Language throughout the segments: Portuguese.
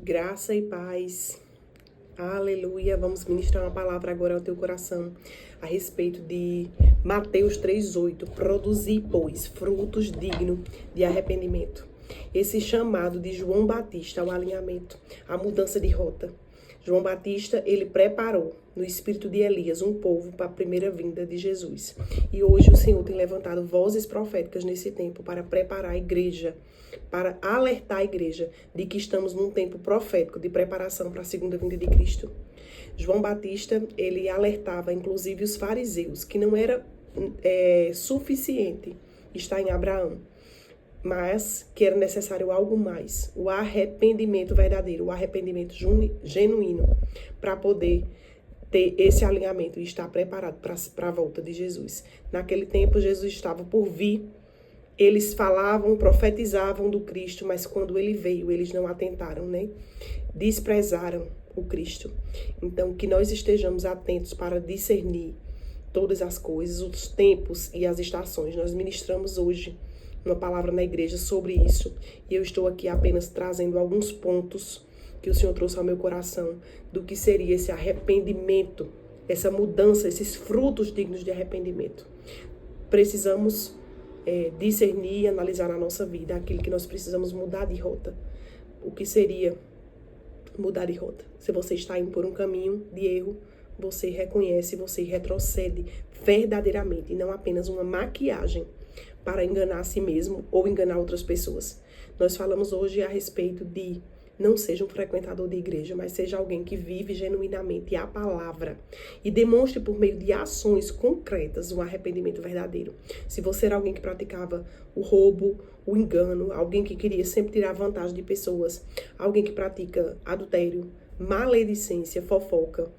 Graça e paz. Aleluia. Vamos ministrar uma palavra agora ao teu coração a respeito de Mateus 3:8. Produzir, pois, frutos dignos de arrependimento. Esse chamado de João Batista ao alinhamento, à mudança de rota. João Batista, ele preparou, no espírito de Elias, um povo para a primeira vinda de Jesus. E hoje o Senhor tem levantado vozes proféticas nesse tempo para preparar a igreja, para alertar a igreja de que estamos num tempo profético de preparação para a segunda vinda de Cristo. João Batista, ele alertava inclusive os fariseus que não era suficiente estar em Abraão, mas que era necessário algo mais, o arrependimento verdadeiro, o arrependimento genuíno, para poder ter esse alinhamento e estar preparado para a volta de Jesus. Naquele tempo, Jesus estava por vir, eles falavam, profetizavam do Cristo, mas quando ele veio, eles não atentaram, né? Desprezaram o Cristo. Então, que nós estejamos atentos para discernir todas as coisas, os tempos e as estações. Nós ministramos hoje uma palavra na igreja sobre isso, e eu estou aqui apenas trazendo alguns pontos que o Senhor trouxe ao meu coração do que seria esse arrependimento, essa mudança, esses frutos dignos de arrependimento. Precisamos discernir e analisar na nossa vida aquilo que nós precisamos mudar de rota. O que seria mudar de rota? Se você está indo por um caminho de erro, você reconhece, você retrocede verdadeiramente, e não apenas uma maquiagem para enganar a si mesmo ou enganar outras pessoas. Nós falamos hoje a respeito de não seja um frequentador de igreja, mas seja alguém que vive genuinamente a palavra e demonstre por meio de ações concretas um arrependimento verdadeiro. Se você era alguém que praticava o roubo, o engano, alguém que queria sempre tirar vantagem de pessoas, alguém que pratica adultério, maledicência, fofoca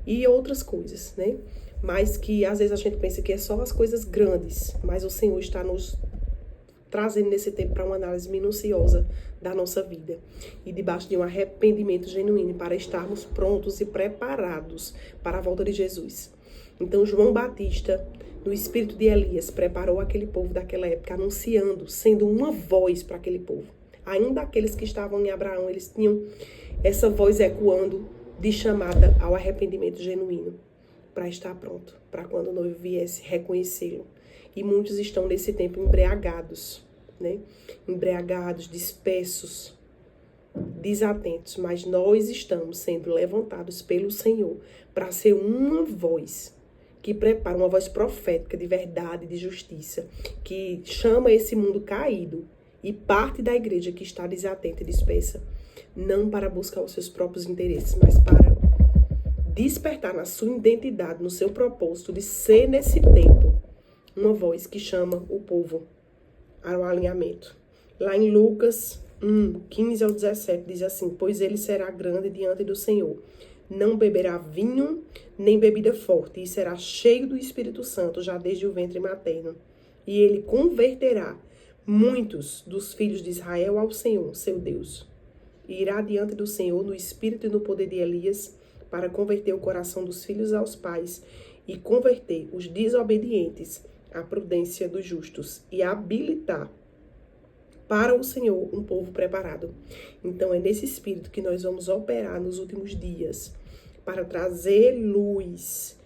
e outras coisas, né? Mas que às vezes a gente pensa que é só as coisas grandes, mas o Senhor está nos trazendo nesse tempo para uma análise minuciosa da nossa vida e debaixo de um arrependimento genuíno para estarmos prontos e preparados para a volta de Jesus. Então João Batista, no espírito de Elias, preparou aquele povo daquela época, anunciando, sendo uma voz para aquele povo. Ainda aqueles que estavam em Abraão, eles tinham essa voz ecoando de chamada ao arrependimento genuíno, para estar pronto, para quando o noivo viesse reconhecê-lo. E muitos estão nesse tempo embriagados, né? Embriagados, dispersos, desatentos. Mas nós estamos sendo levantados pelo Senhor para ser uma voz que prepara, uma voz profética de verdade, de justiça, que chama esse mundo caído e parte da igreja que está desatenta e dispersa, não para buscar os seus próprios interesses, mas para despertar na sua identidade, no seu propósito de ser nesse tempo uma voz que chama o povo ao alinhamento. Lá em Lucas 15-17 diz assim: pois ele será grande diante do Senhor, não beberá vinho nem bebida forte, e será cheio do Espírito Santo já desde o ventre materno. E ele converterá muitos dos filhos de Israel ao Senhor, seu Deus. E irá diante do Senhor no espírito e no poder de Elias, para converter o coração dos filhos aos pais e converter os desobedientes à prudência dos justos e habilitar para o Senhor um povo preparado. Então é nesse espírito que nós vamos operar nos últimos dias, para trazer luz,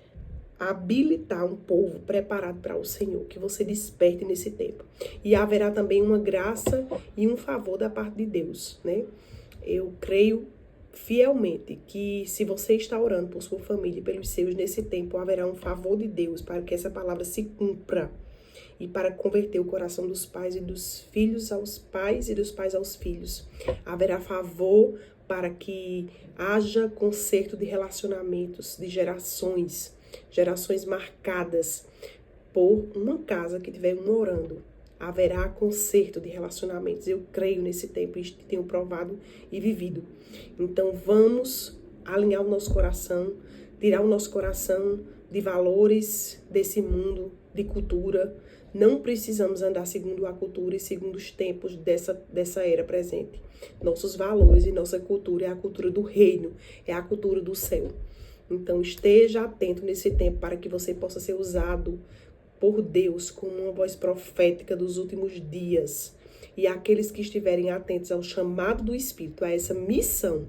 habilitar um povo preparado para o Senhor, que você desperte nesse tempo. E haverá também uma graça e um favor da parte de Deus, né? Eu creio fielmente que se você está orando por sua família e pelos seus nesse tempo, haverá um favor de Deus para que essa palavra se cumpra e para converter o coração dos pais e dos filhos aos pais e dos pais aos filhos. Haverá favor para que haja conserto de relacionamentos, de gerações marcadas por uma casa que tiver um orando. Haverá conserto de relacionamentos. Eu creio nesse tempo e tenho provado e vivido. Então vamos alinhar o nosso coração, tirar o nosso coração de valores desse mundo, de cultura. Não precisamos andar segundo a cultura e segundo os tempos dessa era presente. Nossos valores e nossa cultura é a cultura do reino, é a cultura do céu. Então esteja atento nesse tempo para que você possa ser usado por Deus como uma voz profética dos últimos dias E aqueles que estiverem atentos ao chamado do Espírito, a essa missão,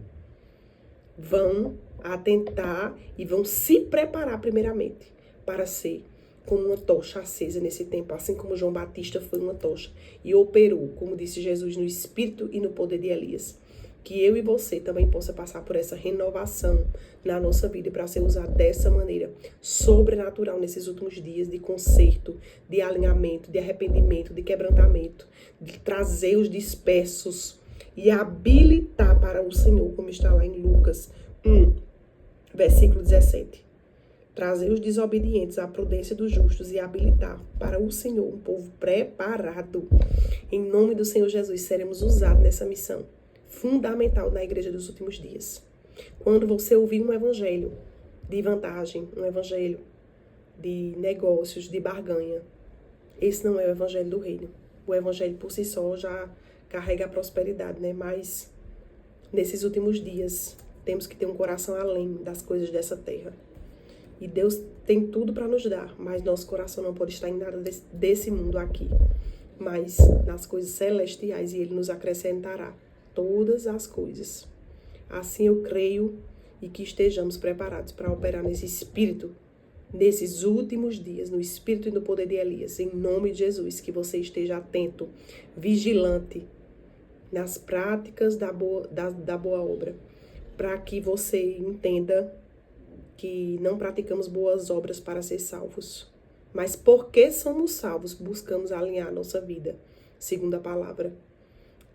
vão atentar e vão se preparar primeiramente para ser como uma tocha acesa nesse tempo, assim como João Batista foi uma tocha e operou, como disse Jesus, no Espírito e no poder de Elias. Que eu e você também possa passar por essa renovação na nossa vida para ser usado dessa maneira sobrenatural nesses últimos dias de conserto, de alinhamento, de arrependimento, de quebrantamento, de trazer os dispersos e habilitar para o Senhor, como está lá em Lucas 1, versículo 17. Trazer os desobedientes à prudência dos justos e habilitar para o Senhor um povo preparado. Em nome do Senhor Jesus, seremos usados nessa missão fundamental na igreja dos últimos dias. Quando você ouvir um evangelho de vantagem, um evangelho de negócios, de barganha, esse não é o evangelho do reino. O evangelho por si só já carrega a prosperidade, né? Mas nesses últimos dias temos que ter um coração além das coisas dessa terra. E Deus tem tudo para nos dar, mas nosso coração não pode estar em nada desse mundo aqui, mas nas coisas celestiais, e Ele nos acrescentará todas as coisas. Assim eu creio e que estejamos preparados para operar nesse espírito, nesses últimos dias, no espírito e no poder de Elias. Em nome de Jesus, que você esteja atento, vigilante nas práticas da boa obra, para que você entenda que não praticamos boas obras para ser salvos, mas porque somos salvos, buscamos alinhar nossa vida, segundo a palavra.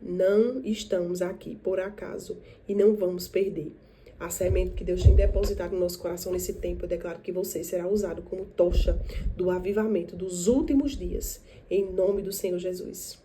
Não estamos aqui por acaso e não vamos perder a semente que Deus tem depositado no nosso coração nesse tempo. Eu declaro que você será usado como tocha do avivamento dos últimos dias, em nome do Senhor Jesus.